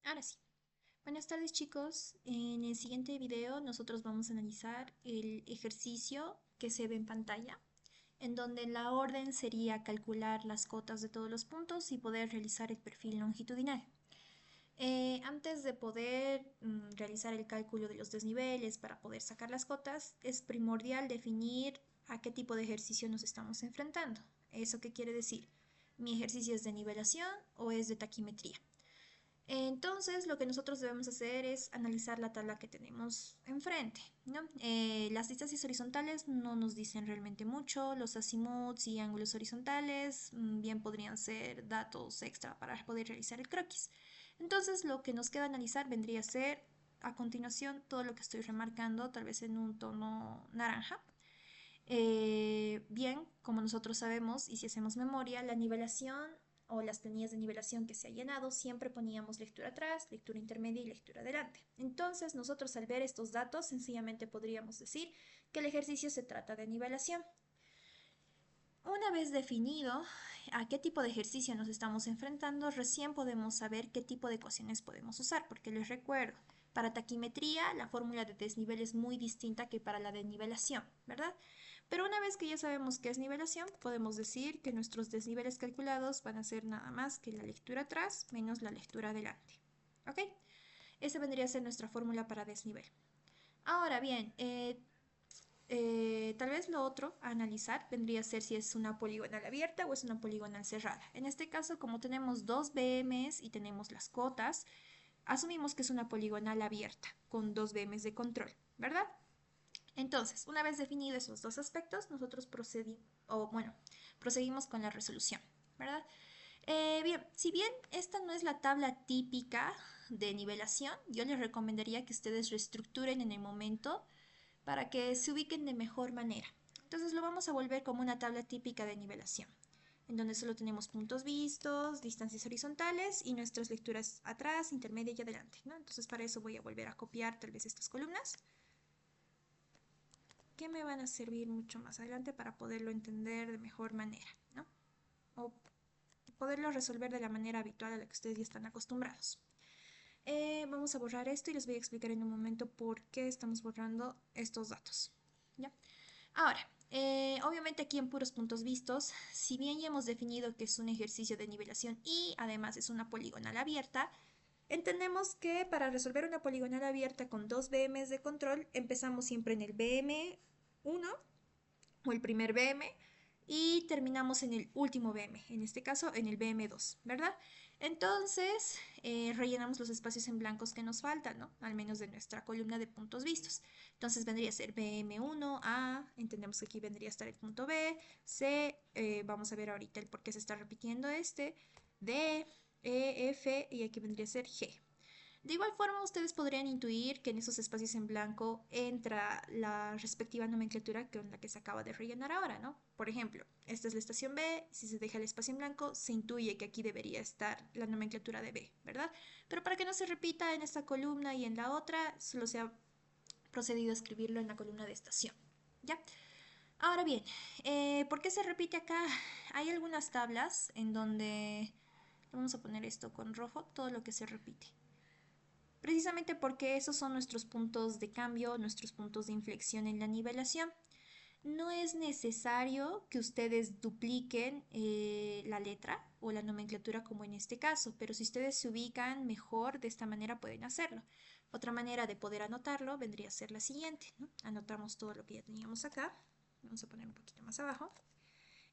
Ahora sí. Buenas tardes chicos. En el siguiente video nosotros vamos a analizar el ejercicio que se ve en pantalla, en donde la orden sería calcular las cotas de todos los puntos y poder realizar el perfil longitudinal. Antes de poder realizar el cálculo de los desniveles para poder sacar las cotas, es primordial definir a qué tipo de ejercicio nos estamos enfrentando. ¿Eso qué quiere decir? ¿Mi ejercicio es de nivelación o es de taquimetría? Entonces, lo que nosotros debemos hacer es analizar la tabla que tenemos enfrente, ¿no? Las distancias horizontales no nos dicen realmente mucho, los azimuts y ángulos horizontales bien podrían ser datos extra para poder realizar el croquis. Entonces, lo que nos queda analizar vendría a ser a continuación todo lo que estoy remarcando, tal vez en un tono naranja. Bien, como nosotros sabemos y si hacemos memoria, la nivelación o las planillas de nivelación que se ha llenado siempre poníamos lectura atrás, lectura intermedia y lectura adelante. Entonces, nosotros al ver estos datos sencillamente podríamos decir que el ejercicio se trata de nivelación. Una vez definido a qué tipo de ejercicio nos estamos enfrentando, recién podemos saber qué tipo de ecuaciones podemos usar, porque les recuerdo, para taquimetría la fórmula de desnivel es muy distinta que para la de nivelación, ¿verdad? Pero una vez que ya sabemos qué es nivelación, podemos decir que nuestros desniveles calculados van a ser nada más que la lectura atrás menos la lectura adelante. ¿Ok? Esa vendría a ser nuestra fórmula para desnivel. Ahora bien, tal vez lo otro a analizar vendría a ser si es una poligonal abierta o es una poligonal cerrada. En este caso, como tenemos dos BMs y tenemos las cotas, asumimos que es una poligonal abierta con dos BMs de control, ¿verdad? Entonces, una vez definidos esos dos aspectos, nosotros proseguimos con la resolución, ¿verdad? Bien, si bien esta no es la tabla típica de nivelación, yo les recomendaría que ustedes reestructuren en el momento para que se ubiquen de mejor manera. Entonces lo vamos a volver como una tabla típica de nivelación, en donde solo tenemos puntos vistos, distancias horizontales y nuestras lecturas atrás, intermedia y adelante, ¿no? Entonces para eso voy a volver a copiar tal vez estas columnas que me van a servir mucho más adelante para poderlo entender de mejor manera, ¿no? O poderlo resolver de la manera habitual a la que ustedes ya están acostumbrados. Vamos a borrar esto y les voy a explicar en un momento por qué estamos borrando estos datos. ¿Ya? Ahora, obviamente aquí en puros puntos vistos, si bien ya hemos definido que es un ejercicio de nivelación y además es una poligonal abierta, entendemos que para resolver una poligonal abierta con dos BMs de control, empezamos siempre en el BM1 o el primer BM y terminamos en el último BM, en este caso en el BM2, ¿verdad? Entonces, rellenamos los espacios en blancos que nos faltan, ¿no? Al menos de nuestra columna de puntos vistos. Entonces vendría a ser BM1, A, entendemos que aquí vendría a estar el punto B, C, vamos a ver ahorita el por qué se está repitiendo este, D, E, F y aquí vendría a ser G. De igual forma, ustedes podrían intuir que en esos espacios en blanco entra la respectiva nomenclatura con la que se acaba de rellenar ahora, ¿no? Por ejemplo, esta es la estación B, si se deja el espacio en blanco, se intuye que aquí debería estar la nomenclatura de B, ¿verdad? Pero para que no se repita en esta columna y en la otra, solo se ha procedido a escribirlo en la columna de estación, ¿ya? Ahora bien, ¿por qué se repite acá? Hay algunas tablas en donde, vamos a poner esto con rojo, todo lo que se repite precisamente porque esos son nuestros puntos de cambio, nuestros puntos de inflexión en la nivelación. No es necesario que ustedes dupliquen la letra o la nomenclatura como en este caso, pero si ustedes se ubican mejor de esta manera pueden hacerlo. Otra manera de poder anotarlo vendría a ser la siguiente, ¿no? Anotamos todo lo que ya teníamos acá. Vamos a poner un poquito más abajo.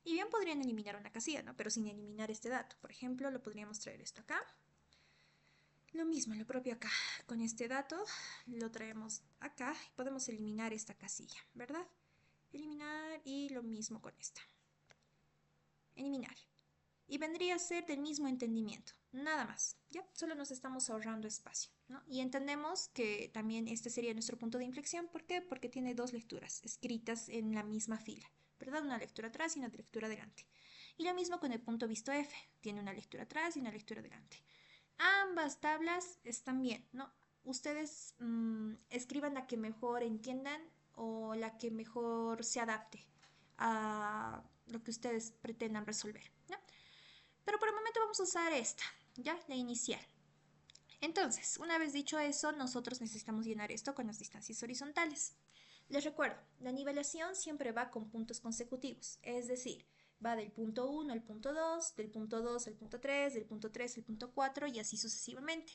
Y bien podrían eliminar una casilla, ¿no? Pero sin eliminar este dato. Por ejemplo, lo podríamos traer esto acá. Lo mismo, lo propio acá. Con este dato lo traemos acá y podemos eliminar esta casilla, ¿verdad? Eliminar y lo mismo con esta. Eliminar. Y vendría a ser del mismo entendimiento, nada más, ¿ya? Solo nos estamos ahorrando espacio, ¿no? Y entendemos que también este sería nuestro punto de inflexión. ¿Por qué? Porque tiene dos lecturas escritas en la misma fila, ¿verdad? Una lectura atrás y una lectura adelante. Y lo mismo con el punto visto F, tiene una lectura atrás y una lectura adelante. Ambas tablas están bien, ¿no? Ustedes escriban la que mejor entiendan o la que mejor se adapte a lo que ustedes pretendan resolver, ¿no? Pero por el momento vamos a usar esta, ¿ya? La inicial. Entonces, una vez dicho eso, nosotros necesitamos llenar esto con las distancias horizontales. Les recuerdo, la nivelación siempre va con puntos consecutivos, es decir, va del punto 1 al punto 2, del punto 2 al punto 3, del punto 3 al punto 4 y así sucesivamente.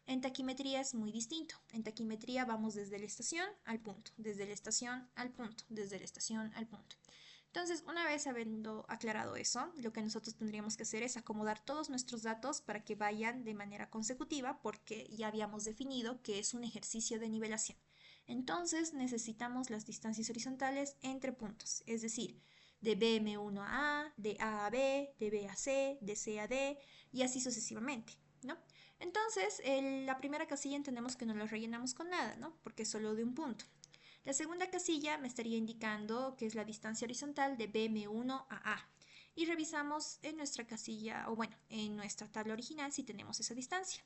En taquimetría es muy distinto. En taquimetría vamos desde la estación al punto, desde la estación al punto, desde la estación al punto. Entonces, una vez habiendo aclarado eso, lo que nosotros tendríamos que hacer es acomodar todos nuestros datos para que vayan de manera consecutiva, porque ya habíamos definido que es un ejercicio de nivelación. Entonces, necesitamos las distancias horizontales entre puntos, es decir, de BM1 a A, de A a B, de B a C, de C a D, y así sucesivamente, ¿no? Entonces, la primera casilla entendemos que no la rellenamos con nada, ¿no? Porque es solo de un punto. La segunda casilla me estaría indicando que es la distancia horizontal de BM1 a A. Y revisamos en nuestra casilla, o bueno, en nuestra tabla original si tenemos esa distancia.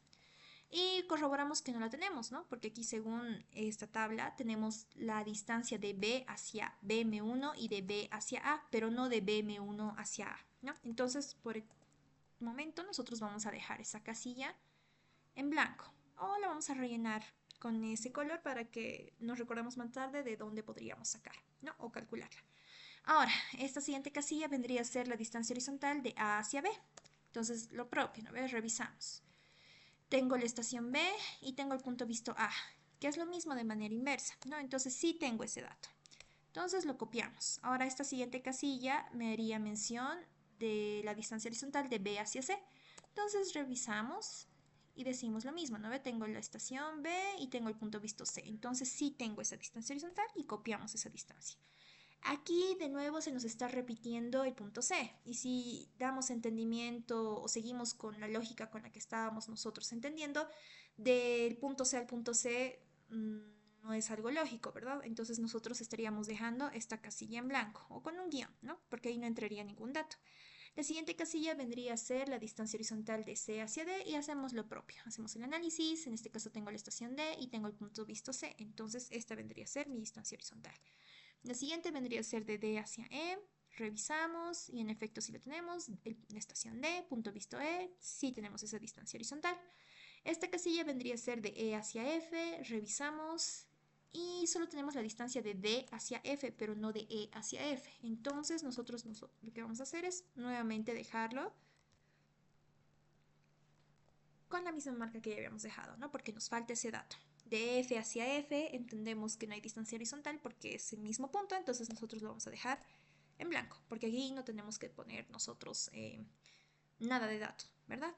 Y corroboramos que no la tenemos, ¿no? Porque aquí según esta tabla tenemos la distancia de B hacia BM1 y de B hacia A, pero no de BM1 hacia A, ¿no? Entonces, por el momento nosotros vamos a dejar esa casilla en blanco o la vamos a rellenar con ese color para que nos recordemos más tarde de dónde podríamos sacar, ¿no? O calcularla. Ahora, esta siguiente casilla vendría a ser la distancia horizontal de A hacia B. Entonces, lo propio, ¿no ves? Revisamos. Tengo la estación B y tengo el punto visto A, que es lo mismo de manera inversa, ¿no? Entonces, sí tengo ese dato. Entonces, lo copiamos. Ahora, esta siguiente casilla me haría mención de la distancia horizontal de B hacia C. Entonces, revisamos y decimos lo mismo, ¿no? Tengo la estación B y tengo el punto visto C. Entonces sí tengo esa distancia horizontal y copiamos esa distancia. Aquí de nuevo se nos está repitiendo el punto C. Y si damos entendimiento o seguimos con la lógica con la que estábamos nosotros entendiendo, del punto C al punto C no es algo lógico, ¿verdad? Entonces nosotros estaríamos dejando esta casilla en blanco o con un guión, ¿no? Porque ahí no entraría ningún dato. La siguiente casilla vendría a ser la distancia horizontal de C hacia D y hacemos lo propio. Hacemos el análisis, en este caso tengo la estación D y tengo el punto visto C, entonces esta vendría a ser mi distancia horizontal. La siguiente vendría a ser de D hacia E, revisamos y en efecto sí lo tenemos, la estación D, punto visto E, sí tenemos esa distancia horizontal. Esta casilla vendría a ser de E hacia F, revisamos y solo tenemos la distancia de D hacia F, pero no de E hacia F. Entonces nosotros lo que vamos a hacer es nuevamente dejarlo con la misma marca que ya habíamos dejado, ¿no? Porque nos falta ese dato. De F hacia F entendemos que no hay distancia horizontal porque es el mismo punto, entonces nosotros lo vamos a dejar en blanco, porque aquí no tenemos que poner nosotros nada de dato, ¿verdad?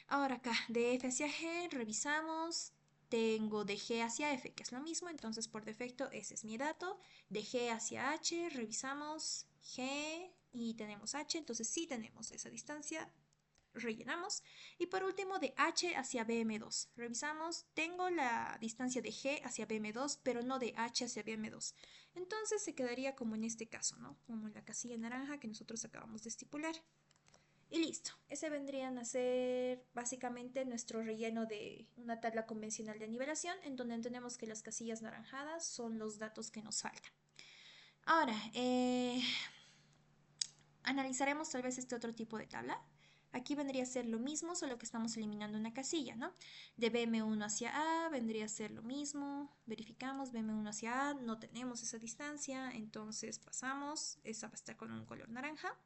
Ahora acá, de F hacia G, revisamos. Tengo de G hacia F, que es lo mismo, entonces por defecto ese es mi dato. De G hacia H, revisamos G y tenemos H, entonces sí tenemos esa distancia, rellenamos. Y por último, de H hacia BM2, revisamos. Tengo la distancia de G hacia BM2, pero no de H hacia BM2. Entonces se quedaría como en este caso, ¿no? Como en la casilla naranja que nosotros acabamos de estipular. Y listo, ese vendrían a ser básicamente nuestro relleno de una tabla convencional de nivelación, en donde entendemos que las casillas naranjadas son los datos que nos faltan. Ahora, analizaremos tal vez este otro tipo de tabla. Aquí vendría a ser lo mismo, solo que estamos eliminando una casilla, ¿no? De BM1 hacia A vendría a ser lo mismo. Verificamos BM1 hacia A, no tenemos esa distancia, entonces pasamos. Esa va a estar con un color naranja.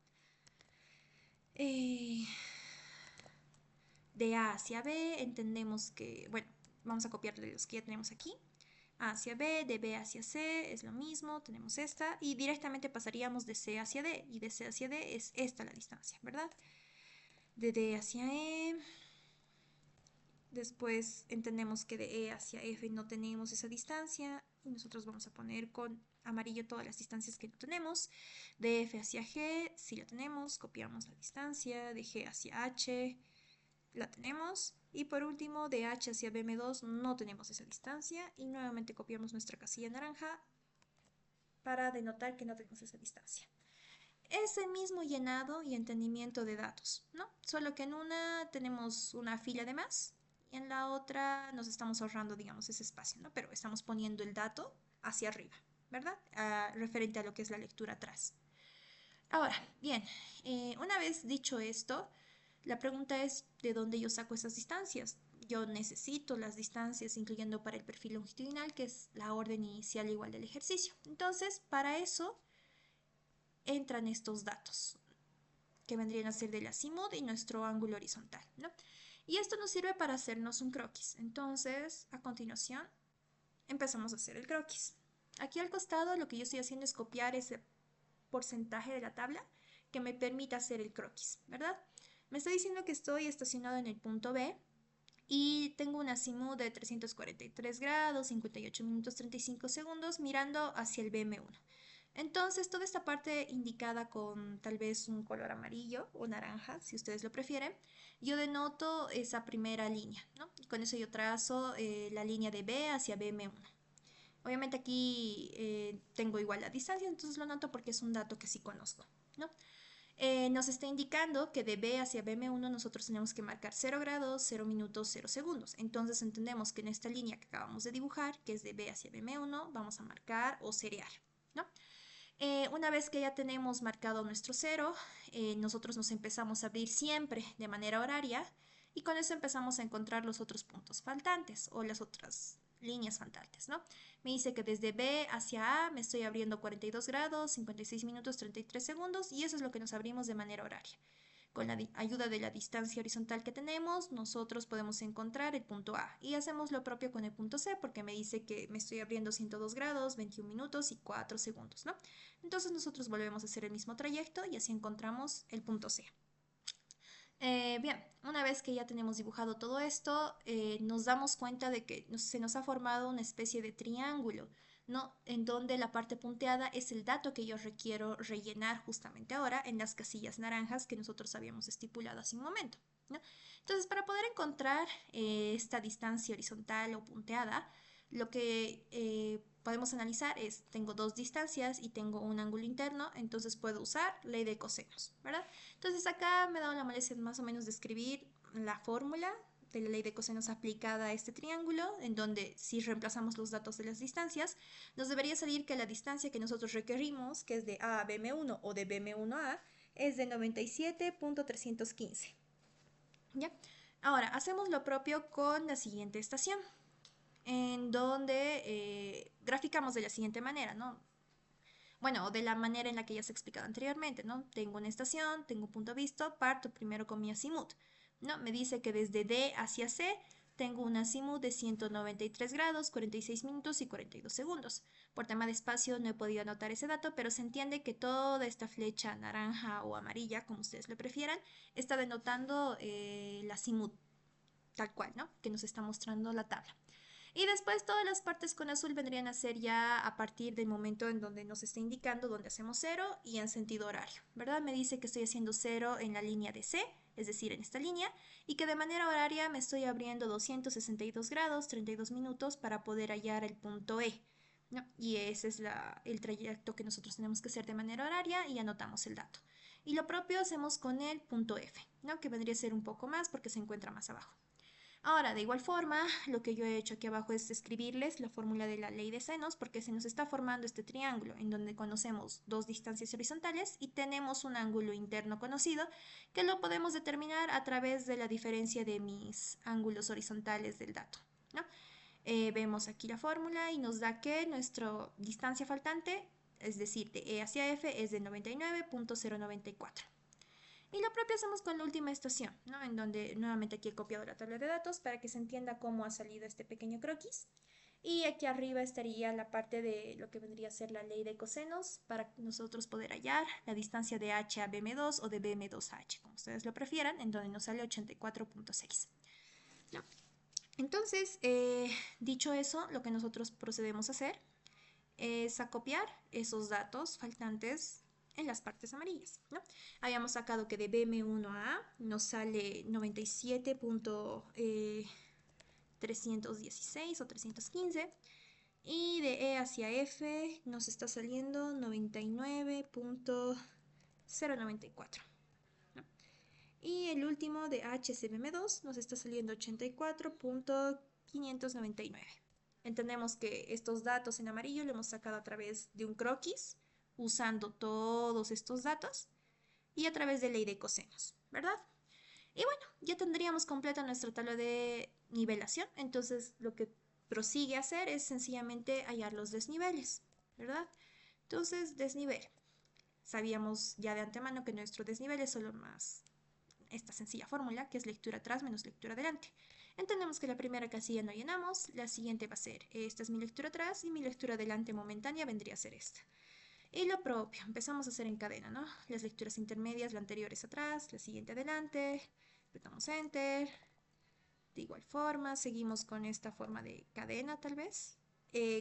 De A hacia B entendemos que, bueno, vamos a copiar de los que ya tenemos aquí. A hacia B, de B hacia C es lo mismo, tenemos esta y directamente pasaríamos de C hacia D y de C hacia D es esta la distancia, ¿verdad? De D hacia E, después entendemos que de E hacia F no tenemos esa distancia y nosotros vamos a poner con amarillo todas las distancias que no tenemos. De F hacia G, si la tenemos, copiamos la distancia, de G hacia H, la tenemos. Y por último, de H hacia BM2 no tenemos esa distancia y nuevamente copiamos nuestra casilla naranja para denotar que no tenemos esa distancia. Es el mismo llenado y entendimiento de datos, ¿no? Solo que en una tenemos una fila de más y en la otra nos estamos ahorrando, digamos, ese espacio, ¿no? Pero estamos poniendo el dato hacia arriba, ¿verdad? Referente a lo que es la lectura atrás. Ahora, bien, una vez dicho esto, la pregunta es, ¿de dónde yo saco esas distancias? yo necesito las distancias incluyendo para el perfil longitudinal, que es la orden inicial igual del ejercicio. Entonces, para eso entran estos datos, que vendrían a ser del azimut y nuestro ángulo horizontal, ¿no? Y esto nos sirve para hacernos un croquis. Entonces, a continuación, empezamos a hacer el croquis. Aquí al costado lo que yo estoy haciendo es copiar ese porcentaje de la tabla que me permita hacer el croquis, ¿verdad? Me está diciendo que estoy estacionado en el punto B y tengo un azimut de 343 grados, 58 minutos 35 segundos mirando hacia el BM1. Entonces, toda esta parte indicada con tal vez un color amarillo o naranja, si ustedes lo prefieren, yo denoto esa primera línea, ¿no? Y con eso yo trazo la línea de B hacia BM1. Obviamente aquí tengo igual la distancia, entonces lo noto porque es un dato que sí conozco, ¿no? Nos está indicando que de B hacia BM1 nosotros tenemos que marcar 0 grados, 0 minutos, 0 segundos. Entonces entendemos que en esta línea que acabamos de dibujar, que es de B hacia BM1, vamos a marcar o cerear, ¿no? Una vez que ya tenemos marcado nuestro 0, nosotros nos empezamos a abrir siempre de manera horaria y con eso empezamos a encontrar los otros puntos faltantes o las otras líneas faltantes, ¿no? Me dice que desde B hacia A me estoy abriendo 42 grados, 56 minutos, 33 segundos y eso es lo que nos abrimos de manera horaria. Con la ayuda de la distancia horizontal que tenemos, nosotros podemos encontrar el punto A y hacemos lo propio con el punto C porque me dice que me estoy abriendo 102 grados, 21 minutos y 4 segundos, ¿no? Entonces nosotros volvemos a hacer el mismo trayecto y así encontramos el punto C. Bien, una vez que ya tenemos dibujado todo esto, nos damos cuenta de que se nos ha formado una especie de triángulo, ¿no? En donde la parte punteada es el dato que yo requiero rellenar justamente ahora en las casillas naranjas que nosotros habíamos estipulado hace un momento, ¿no? Entonces, para poder encontrar esta distancia horizontal o punteada, lo que podemos analizar es, tengo dos distancias y tengo un ángulo interno, entonces puedo usar ley de cosenos, ¿verdad? Entonces acá me he dado la molestia más o menos de escribir la fórmula de la ley de cosenos aplicada a este triángulo, en donde si reemplazamos los datos de las distancias, nos debería salir que la distancia que nosotros requerimos, que es de A a BM1 o de BM1 a A, es de 97.315. ¿Ya? Ahora, hacemos lo propio con la siguiente estación, en donde graficamos de la siguiente manera, ¿no? Bueno, de la manera en la que ya se ha explicado anteriormente, ¿no? Tengo una estación, tengo un punto visto, parto primero con mi azimut, ¿no? Me dice que desde D hacia C tengo un azimut de 193 grados, 46 minutos y 42 segundos. Por tema de espacio no he podido anotar ese dato, pero se entiende que toda esta flecha naranja o amarilla, como ustedes lo prefieran, está denotando el azimut tal cual, ¿no? Que nos está mostrando la tabla. Y después todas las partes con azul vendrían a ser ya a partir del momento en donde nos está indicando donde hacemos 0 y en sentido horario, ¿verdad? Me dice que estoy haciendo 0 en la línea de C, es decir, en esta línea, y que de manera horaria me estoy abriendo 262 grados, 32 minutos para poder hallar el punto E, ¿no? Y ese es el trayecto que nosotros tenemos que hacer de manera horaria y anotamos el dato. Y lo propio hacemos con el punto F, ¿no? Que vendría a ser un poco más porque se encuentra más abajo. Ahora, de igual forma, lo que yo he hecho aquí abajo es escribirles la fórmula de la ley de senos porque se nos está formando este triángulo en donde conocemos dos distancias horizontales y tenemos un ángulo interno conocido que lo podemos determinar a través de la diferencia de mis ángulos horizontales del dato, ¿no? Vemos aquí la fórmula y nos da que nuestra distancia faltante, es decir, de E hacia F, es de 99.094. Y lo propio hacemos con la última estación, ¿no? En donde nuevamente aquí he copiado la tabla de datos para que se entienda cómo ha salido este pequeño croquis. Y aquí arriba estaría la parte de lo que vendría a ser la ley de cosenos para nosotros poder hallar la distancia de h a bm2 o de bm2 a h, como ustedes lo prefieran, en donde nos sale 84.6. ¿No? Entonces, dicho eso, lo que nosotros procedemos a hacer es a copiar esos datos faltantes en las partes amarillas, ¿no? Habíamos sacado que de BM1 a A nos sale 97.316 o 315 y de E hacia F nos está saliendo 99.094, ¿no? Y el último de HCBM2 nos está saliendo 84.599. Entendemos que estos datos en amarillo lo hemos sacado a través de un croquis, usando todos estos datos y a través de ley de cosenos, ¿verdad? Y bueno, ya tendríamos completa nuestra tabla de nivelación. Entonces lo que prosigue a hacer es sencillamente hallar los desniveles, ¿verdad? Entonces, desnivel. Sabíamos ya de antemano que nuestro desnivel es solo más esta sencilla fórmula, que es lectura atrás menos lectura adelante. Entendemos que la primera casilla no llenamos, la siguiente va a ser, esta es mi lectura atrás y mi lectura adelante momentánea vendría a ser esta. Y lo propio, empezamos a hacer en cadena, ¿no? Las lecturas intermedias, la anterior es atrás, la siguiente adelante, apretamos Enter. De igual forma, seguimos con esta forma de cadena tal vez.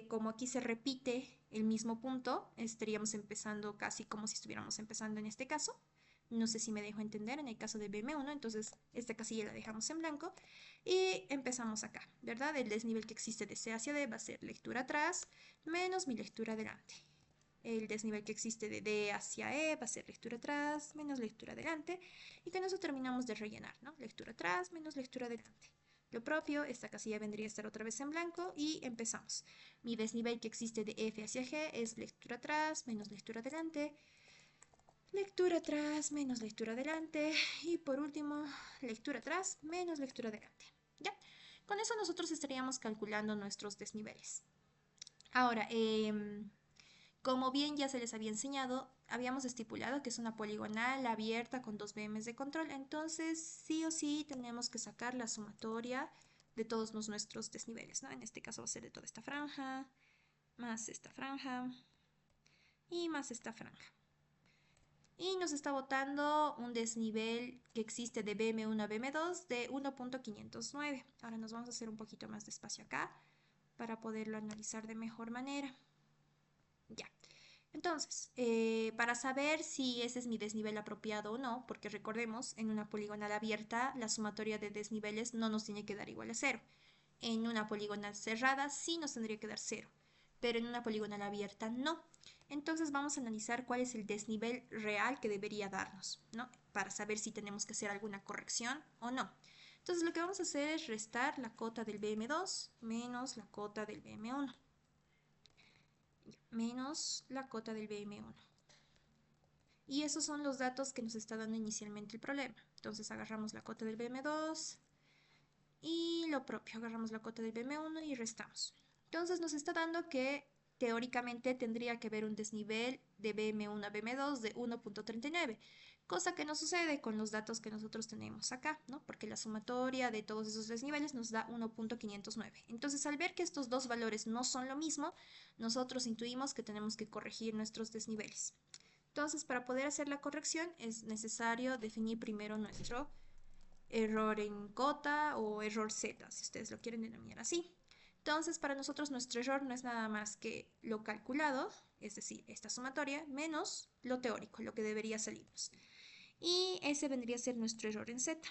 Como aquí se repite el mismo punto, estaríamos empezando casi como si estuviéramos empezando en este caso. No sé si me dejo entender en el caso de BM1, entonces esta casilla la dejamos en blanco y empezamos acá, ¿verdad? El desnivel que existe de C hacia D va a ser lectura atrás menos mi lectura adelante. El desnivel que existe de D hacia E va a ser lectura atrás menos lectura adelante y con eso terminamos de rellenar, ¿no? Lectura atrás menos lectura adelante. Lo propio, esta casilla vendría a estar otra vez en blanco y empezamos. Mi desnivel que existe de F hacia G es lectura atrás menos lectura adelante, lectura atrás menos lectura adelante y por último, lectura atrás menos lectura adelante. ¿Ya? Con eso nosotros estaríamos calculando nuestros desniveles. Ahora, como bien ya se les había enseñado, habíamos estipulado que es una poligonal abierta con 2 BMs de control, entonces sí o sí tenemos que sacar la sumatoria de todos nuestros desniveles, ¿no? En este caso va a ser de toda esta franja, más esta franja y más esta franja. Y nos está botando un desnivel que existe de BM1 a BM2 de 1.509. Ahora nos vamos a hacer un poquito más de espacio acá para poderlo analizar de mejor manera. Ya. Entonces, para saber si ese es mi desnivel apropiado o no, porque recordemos, en una poligonal abierta la sumatoria de desniveles no nos tiene que dar igual a 0. En una poligonal cerrada sí nos tendría que dar 0, pero en una poligonal abierta no. Entonces vamos a analizar cuál es el desnivel real que debería darnos, ¿no? Para saber si tenemos que hacer alguna corrección o no. Entonces lo que vamos a hacer es restar la cota del BM2 menos la cota del BM1 menos la cota del BM1. Y esos son los datos que nos está dando inicialmente el problema. Entonces agarramos la cota del BM2 y lo propio, agarramos la cota del BM1 y restamos. Entonces nos está dando que teóricamente tendría que haber un desnivel de BM1 a BM2 de 1.39, cosa que no sucede con los datos que nosotros tenemos acá, ¿no? Porque la sumatoria de todos esos desniveles nos da 1.509. Entonces, al ver que estos dos valores no son lo mismo, nosotros intuimos que tenemos que corregir nuestros desniveles. Entonces, para poder hacer la corrección es necesario definir primero nuestro error en cota o error Z, si ustedes lo quieren denominar así. Entonces, para nosotros nuestro error no es nada más que lo calculado, es decir, esta sumatoria, menos lo teórico, lo que debería salirnos. Y ese vendría a ser nuestro error en Z.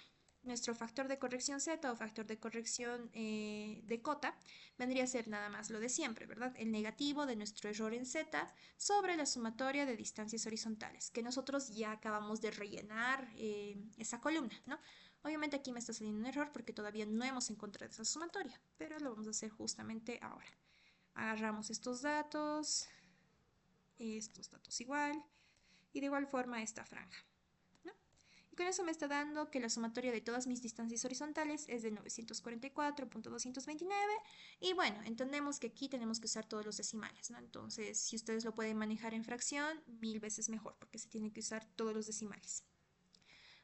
Nuestro factor de corrección Z o factor de corrección de cota vendría a ser nada más lo de siempre, ¿verdad? El negativo de nuestro error en Z sobre la sumatoria de distancias horizontales, que nosotros ya acabamos de rellenar esa columna, ¿no? Obviamente aquí me está saliendo un error porque todavía no hemos encontrado esa sumatoria, pero lo vamos a hacer justamente ahora. Agarramos estos datos igual, y de igual forma esta franja. Y con eso me está dando que la sumatoria de todas mis distancias horizontales es de 944.229. Y bueno, entendemos que aquí tenemos que usar todos los decimales, ¿no? Entonces, si ustedes lo pueden manejar en fracción, 1000 veces mejor, porque se tienen que usar todos los decimales.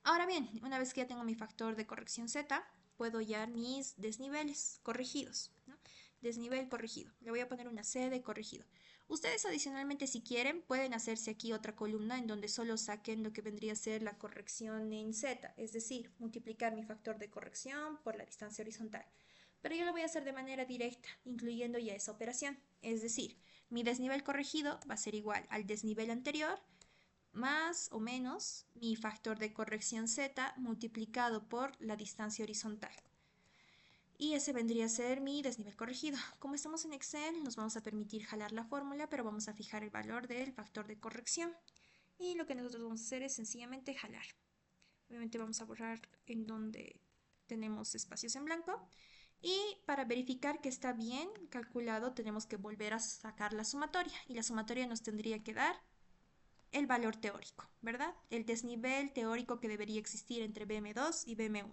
Ahora bien, una vez que ya tengo mi factor de corrección Z, puedo hallar mis desniveles corregidos, ¿no? Desnivel corregido. Le voy a poner una C de corregido. Ustedes adicionalmente, si quieren, pueden hacerse aquí otra columna en donde solo saquen lo que vendría a ser la corrección en Z, es decir, multiplicar mi factor de corrección por la distancia horizontal. Pero yo lo voy a hacer de manera directa, incluyendo ya esa operación. Es decir, mi desnivel corregido va a ser igual al desnivel anterior más o menos mi factor de corrección Z multiplicado por la distancia horizontal. Y ese vendría a ser mi desnivel corregido. Como estamos en Excel, nos vamos a permitir jalar la fórmula, pero vamos a fijar el valor del factor de corrección. Y lo que nosotros vamos a hacer es sencillamente jalar. Obviamente vamos a borrar en donde tenemos espacios en blanco. Y para verificar que está bien calculado, tenemos que volver a sacar la sumatoria. Y la sumatoria nos tendría que dar el valor teórico, ¿verdad? El desnivel teórico que debería existir entre BM2 y BM1.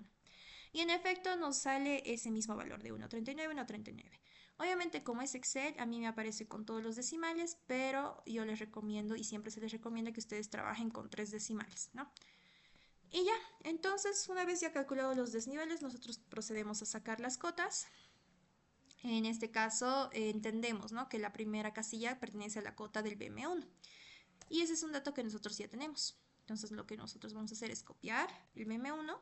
Y en efecto nos sale ese mismo valor de 1,39, 1,39. Obviamente como es Excel, a mí me aparece con todos los decimales, pero yo les recomiendo y siempre se les recomienda que ustedes trabajen con 3 decimales, ¿no? Y ya, entonces una vez ya calculados los desniveles, nosotros procedemos a sacar las cotas. En este caso entendemos, ¿no?, que la primera casilla pertenece a la cota del BM1. Y ese es un dato que nosotros ya tenemos. Entonces lo que nosotros vamos a hacer es copiar el BM1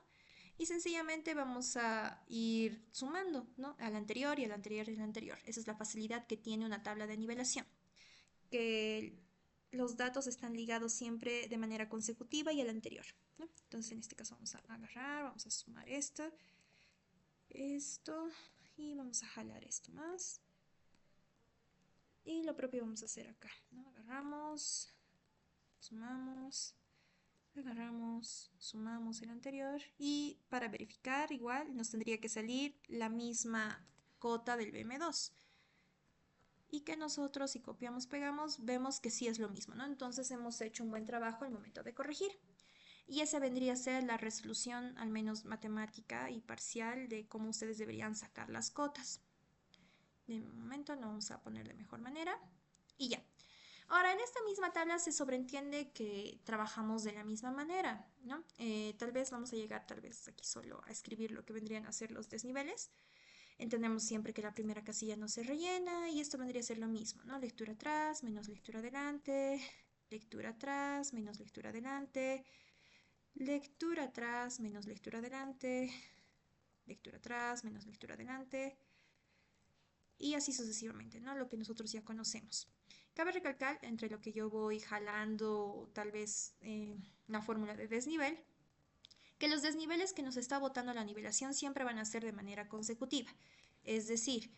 y sencillamente vamos a ir sumando, ¿no?, al anterior y al anterior y al anterior. Esa es la facilidad que tiene una tabla de nivelación, que los datos están ligados siempre de manera consecutiva y al anterior, ¿no? Entonces en este caso vamos a agarrar, vamos a sumar esto y vamos a jalar esto más. Y lo propio vamos a hacer acá, ¿no? Agarramos, sumamos, agarramos, sumamos el anterior y para verificar igual nos tendría que salir la misma cota del BM2. Y que nosotros si copiamos, pegamos, vemos que sí es lo mismo, ¿no? Entonces hemos hecho un buen trabajo al momento de corregir. Y esa vendría a ser la resolución, al menos matemática y parcial, de cómo ustedes deberían sacar las cotas. De momento lo vamos a poner de mejor manera y ya. Ahora, en esta misma tabla se sobreentiende que trabajamos de la misma manera, ¿no? Tal vez vamos a llegar, tal vez aquí solo a escribir lo que vendrían a ser los desniveles. Entendemos siempre que la primera casilla no se rellena y esto vendría a ser lo mismo, ¿no? Lectura atrás, menos lectura adelante, lectura atrás, menos lectura adelante, lectura atrás, menos lectura adelante, lectura atrás, menos lectura adelante, y así sucesivamente, ¿no? Lo que nosotros ya conocemos. Cabe recalcar, entre lo que yo voy jalando, tal vez la fórmula de desnivel, que los desniveles que nos está botando la nivelación siempre van a ser de manera consecutiva. Es decir,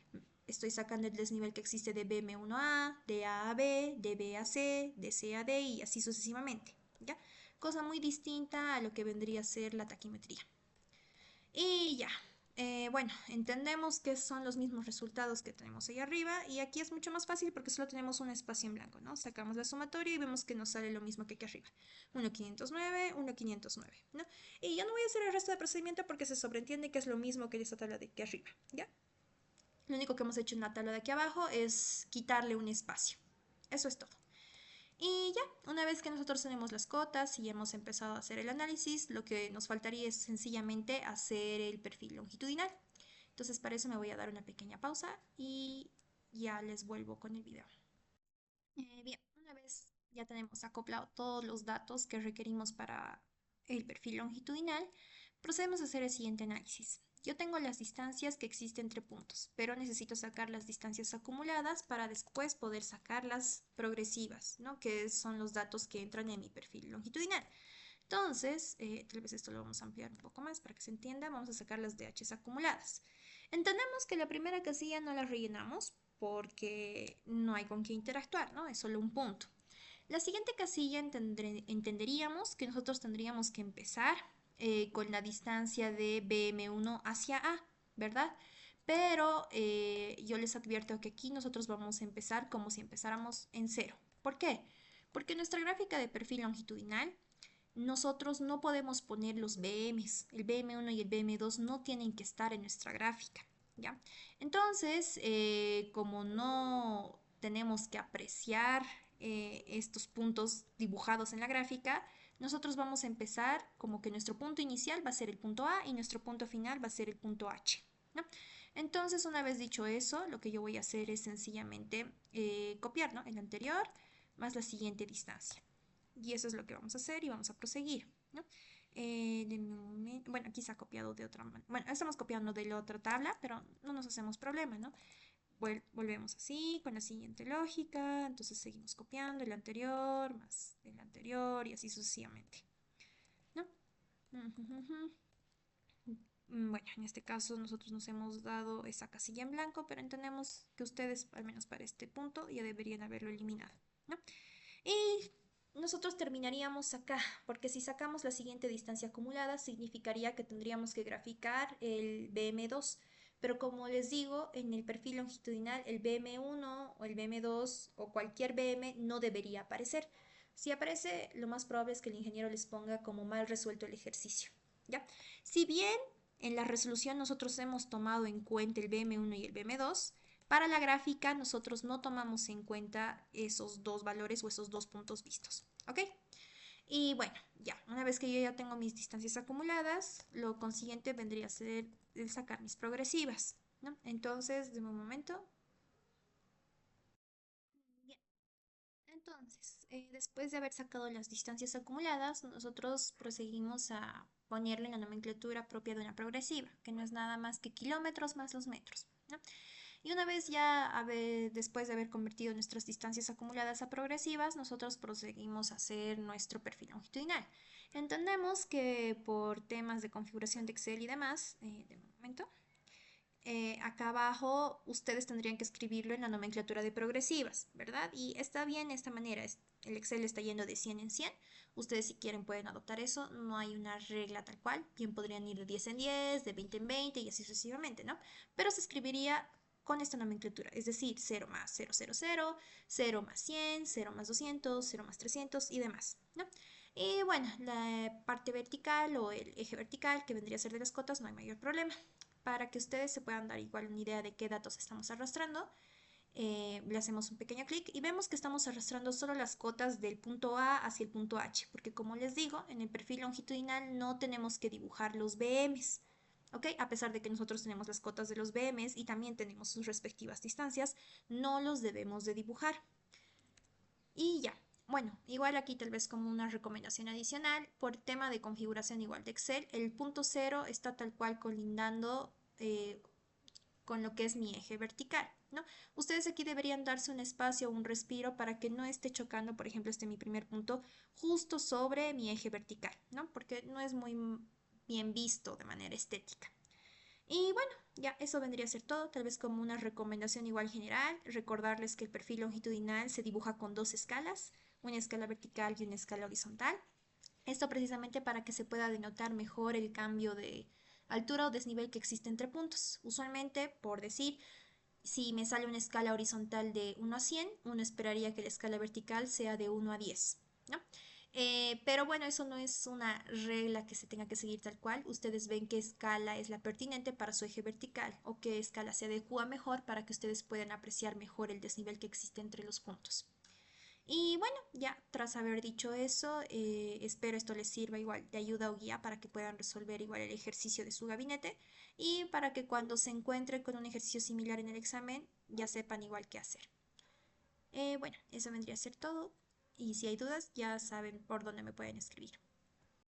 estoy sacando el desnivel que existe de BM1A, de A a B, de B a C, de C a D y así sucesivamente, ¿ya? Cosa muy distinta a lo que vendría a ser la taquimetría. Y ya, bueno, entendemos que son los mismos resultados que tenemos ahí arriba y aquí es mucho más fácil porque solo tenemos un espacio en blanco, ¿no? Sacamos la sumatoria y vemos que nos sale lo mismo que aquí arriba. 1,509, 1,509, ¿no? Y yo no voy a hacer el resto del procedimiento porque se sobreentiende que es lo mismo que esta tabla de aquí arriba, ¿ya? Lo único que hemos hecho en la tabla de aquí abajo es quitarle un espacio. Eso es todo. Y ya, una vez que nosotros tenemos las cotas y hemos empezado a hacer el análisis, lo que nos faltaría es sencillamente hacer el perfil longitudinal. Entonces para eso me voy a dar una pequeña pausa y ya les vuelvo con el video. Bien, una vez ya tenemos acoplado todos los datos que requerimos para el perfil longitudinal, procedemos a hacer el siguiente análisis. Yo tengo las distancias que existen entre puntos, pero necesito sacar las distancias acumuladas para después poder sacar las progresivas, ¿no?, que son los datos que entran en mi perfil longitudinal. Entonces, tal vez esto lo vamos a ampliar un poco más para que se entienda. Vamos a sacar las DHs acumuladas. Entendemos que la primera casilla no la rellenamos porque no hay con qué interactuar, ¿no? Es solo un punto. La siguiente casilla entenderíamos que nosotros tendríamos que empezar con la distancia de BM1 hacia A, ¿verdad? Pero yo les advierto que aquí nosotros vamos a empezar como si empezáramos en cero. ¿Por qué? Porque nuestra gráfica de perfil longitudinal nosotros no podemos poner los BMs. El BM1 y el BM2 no tienen que estar en nuestra gráfica, ¿ya? Entonces, como no tenemos que apreciar estos puntos dibujados en la gráfica, nosotros vamos a empezar como que nuestro punto inicial va a ser el punto A y nuestro punto final va a ser el punto H, ¿no? Entonces, una vez dicho eso, lo que yo voy a hacer es sencillamente copiar, ¿no?, el anterior más la siguiente distancia. Y eso es lo que vamos a hacer y vamos a proseguir, ¿no? Bueno, aquí se ha copiado de otra manera. Bueno, estamos copiando de la otra tabla, pero no nos hacemos problema, ¿no? Volvemos así, con la siguiente lógica. Entonces seguimos copiando el anterior, más el anterior y así sucesivamente, ¿no? Bueno, en este caso nosotros nos hemos dado esa casilla en blanco, pero entendemos que ustedes, al menos para este punto, ya deberían haberlo eliminado, ¿no? Y nosotros terminaríamos acá, porque si sacamos la siguiente distancia acumulada, significaría que tendríamos que graficar el BM2. Pero como les digo, en el perfil longitudinal, el BM1 o el BM2 o cualquier BM no debería aparecer, Si aparece, lo más probable es que el ingeniero les ponga como mal resuelto el ejercicio, ¿ya? Si bien en la resolución nosotros hemos tomado en cuenta el BM1 y el BM2, para la gráfica nosotros no tomamos en cuenta esos dos valores o esos dos puntos vistos, ¿ok? Y bueno, ya, una vez que yo ya tengo mis distancias acumuladas, lo consiguiente vendría a ser el sacar mis progresivas, ¿no? Entonces, de un momento. Bien, entonces, después de haber sacado las distancias acumuladas, nosotros proseguimos a ponerle la nomenclatura propia de una progresiva, que no es nada más que kilómetros más los metros, ¿no? Y una vez ya, después de haber convertido nuestras distancias acumuladas a progresivas, nosotros proseguimos a hacer nuestro perfil longitudinal. Entendemos que por temas de configuración de Excel y demás, de momento, acá abajo ustedes tendrían que escribirlo en la nomenclatura de progresivas, ¿verdad? Y está bien de esta manera. El Excel está yendo de 100 en 100. Ustedes si quieren pueden adoptar eso. No hay una regla tal cual. Bien podrían ir de 10 en 10, de 20 en 20 y así sucesivamente, ¿no? Pero se escribiría con esta nomenclatura, es decir, 0 más 000, 0 más 100, 0 más 200, 0 más 300 y demás, ¿no? Y bueno, la parte vertical o el eje vertical que vendría a ser de las cotas no hay mayor problema. Para que ustedes se puedan dar igual una idea de qué datos estamos arrastrando, le hacemos un pequeño clic y vemos que estamos arrastrando solo las cotas del punto A hacia el punto H, porque como les digo, en el perfil longitudinal no tenemos que dibujar los BMs, ¿ok? A pesar de que nosotros tenemos las cotas de los BMs y también tenemos sus respectivas distancias, no los debemos de dibujar. Y ya, bueno, igual aquí tal vez como una recomendación adicional, por tema de configuración igual de Excel, el punto cero está tal cual colindando con lo que es mi eje vertical, ¿no? Ustedes aquí deberían darse un espacio o un respiro para que no esté chocando, por ejemplo, este mi primer punto, justo sobre mi eje vertical, ¿no? Porque no es muy bien visto de manera estética. Y bueno, ya eso vendría a ser todo, tal vez como una recomendación igual general, recordarles que el perfil longitudinal se dibuja con dos escalas, una escala vertical y una escala horizontal. Esto precisamente para que se pueda denotar mejor el cambio de altura o desnivel que existe entre puntos. Usualmente, por decir, si me sale una escala horizontal de 1 a 100, uno esperaría que la escala vertical sea de 1 a 10, ¿no? Pero bueno, eso no es una regla que se tenga que seguir tal cual. Ustedes ven qué escala es la pertinente para su eje vertical o qué escala se adecua mejor para que ustedes puedan apreciar mejor el desnivel que existe entre los puntos. Y bueno, ya tras haber dicho eso, espero esto les sirva igual de ayuda o guía para que puedan resolver igual el ejercicio de su gabinete y para que cuando se encuentren con un ejercicio similar en el examen ya sepan igual qué hacer. Bueno, eso vendría a ser todo y si hay dudas ya saben por dónde me pueden escribir.